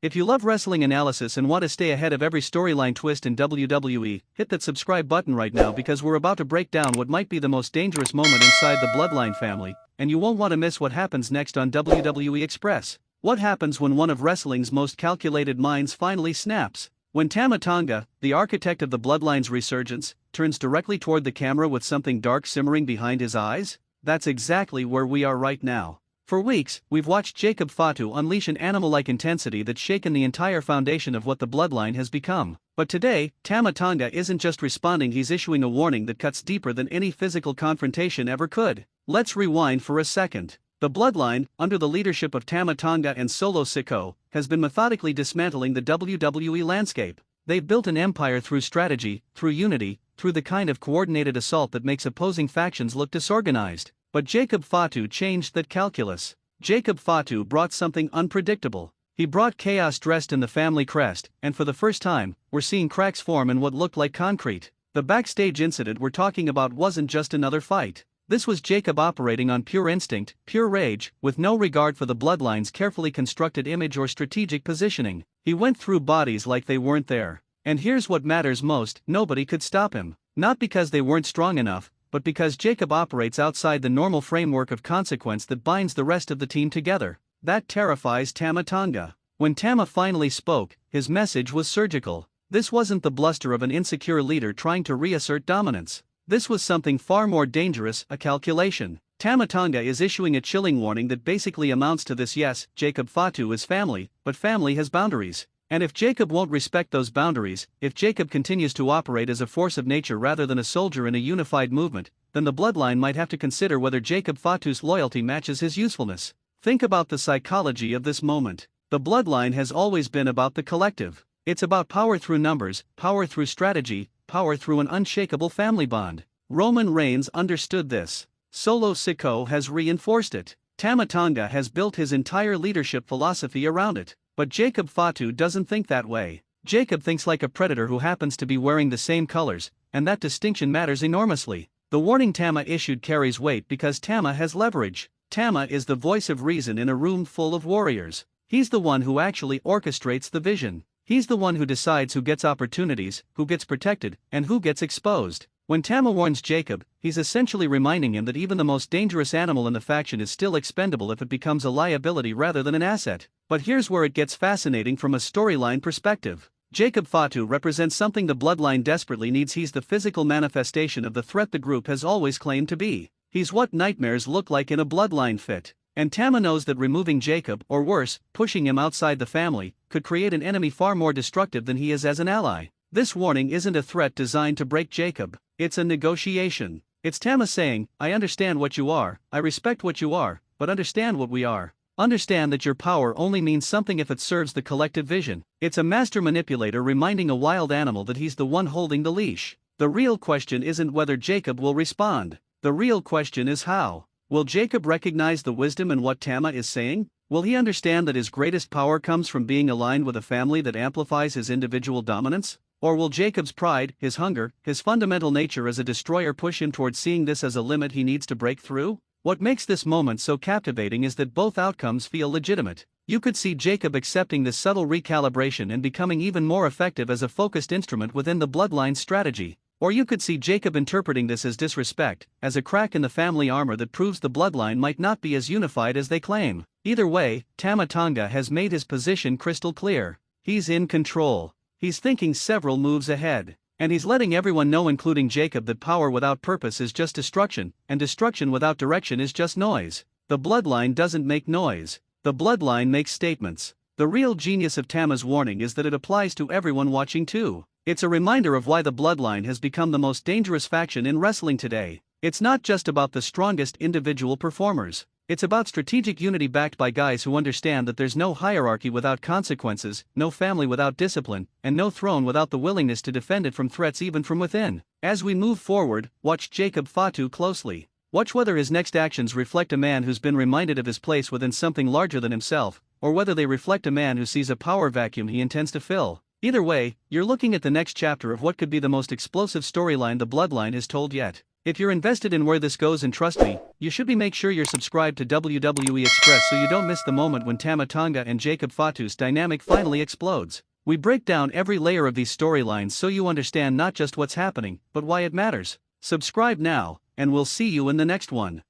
If you love wrestling analysis and want to stay ahead of every storyline twist in WWE, hit that subscribe button right now because we're about to break down what might be the most dangerous moment inside the Bloodline family, and you won't want to miss what happens next on WWE Express. What happens when one of wrestling's most calculated minds finally snaps? When Tama Tonga, the architect of the Bloodline's resurgence, turns directly toward the camera with something dark simmering behind his eyes? That's exactly where we are right now. For weeks, we've watched Jacob Fatu unleash an animal-like intensity that's shaken the entire foundation of what the Bloodline has become. But today, Tama Tonga isn't just responding, he's issuing a warning that cuts deeper than any physical confrontation ever could. Let's rewind for a second. The Bloodline, under the leadership of Tama Tonga and Solo Sikoa, has been methodically dismantling the WWE landscape. They've built an empire through strategy, through unity, through the kind of coordinated assault that makes opposing factions look disorganized. But Jacob Fatu changed that calculus. Jacob Fatu brought something unpredictable. He brought chaos dressed in the family crest, and for the first time, we're seeing cracks form in what looked like concrete. The backstage incident we're talking about wasn't just another fight. This was Jacob operating on pure instinct, pure rage, with no regard for the Bloodline's carefully constructed image or strategic positioning. He went through bodies like they weren't there. And here's what matters most: nobody could stop him. Not because they weren't strong enough, but because Jacob operates outside the normal framework of consequence that binds the rest of the team together. That terrifies Tama Tonga. When Tama finally spoke, his message was surgical. This wasn't the bluster of an insecure leader trying to reassert dominance. This was something far more dangerous, a calculation. Tama Tonga is issuing a chilling warning that basically amounts to this: yes, Jacob Fatu is family, but family has boundaries. And if Jacob won't respect those boundaries, if Jacob continues to operate as a force of nature rather than a soldier in a unified movement, then the Bloodline might have to consider whether Jacob Fatu's loyalty matches his usefulness. Think about the psychology of this moment. The Bloodline has always been about the collective. It's about power through numbers, power through strategy, power through an unshakable family bond. Roman Reigns understood this. Solo Sikoa has reinforced it. Tama Tonga has built his entire leadership philosophy around it. But Jacob Fatu doesn't think that way. Jacob thinks like a predator who happens to be wearing the same colors, and that distinction matters enormously. The warning Tama issued carries weight because Tama has leverage. Tama is the voice of reason in a room full of warriors. He's the one who actually orchestrates the vision. He's the one who decides who gets opportunities, who gets protected, and who gets exposed. When Tama warns Jacob, he's essentially reminding him that even the most dangerous animal in the faction is still expendable if it becomes a liability rather than an asset. But here's where it gets fascinating from a storyline perspective. Jacob Fatu represents something the Bloodline desperately needs. He's the physical manifestation of the threat the group has always claimed to be. He's what nightmares look like in a Bloodline fit. And Tama knows that removing Jacob, or worse, pushing him outside the family, could create an enemy far more destructive than he is as an ally. This warning isn't a threat designed to break Jacob. It's a negotiation. It's Tama saying, I understand what you are, I respect what you are, but understand what we are. Understand that your power only means something if it serves the collective vision. It's a master manipulator reminding a wild animal that he's the one holding the leash. The real question isn't whether Jacob will respond. The real question is how. Will Jacob recognize the wisdom in what Tama is saying? Will he understand that his greatest power comes from being aligned with a family that amplifies his individual dominance? Or will Jacob's pride, his hunger, his fundamental nature as a destroyer push him towards seeing this as a limit he needs to break through? What makes this moment so captivating is that both outcomes feel legitimate. You could see Jacob accepting this subtle recalibration and becoming even more effective as a focused instrument within the Bloodline's strategy. Or you could see Jacob interpreting this as disrespect, as a crack in the family armor that proves the Bloodline might not be as unified as they claim. Either way, Tama Tonga has made his position crystal clear. He's in control. He's thinking several moves ahead. And he's letting everyone know, including Jacob, that power without purpose is just destruction, and destruction without direction is just noise. The Bloodline doesn't make noise. The Bloodline makes statements. The real genius of Tama's warning is that it applies to everyone watching too. It's a reminder of why the Bloodline has become the most dangerous faction in wrestling today. It's not just about the strongest individual performers. It's about strategic unity backed by guys who understand that there's no hierarchy without consequences, no family without discipline, and no throne without the willingness to defend it from threats even from within. As we move forward, watch Jacob Fatu closely. Watch whether his next actions reflect a man who's been reminded of his place within something larger than himself, or whether they reflect a man who sees a power vacuum he intends to fill. Either way, you're looking at the next chapter of what could be the most explosive storyline the Bloodline has told yet. If you're invested in where this goes, and trust me, you should make sure you're subscribed to WWE Express so you don't miss the moment when Tama Tonga and Jacob Fatu's dynamic finally explodes. We break down every layer of these storylines so you understand not just what's happening, but why it matters. Subscribe now, and we'll see you in the next one.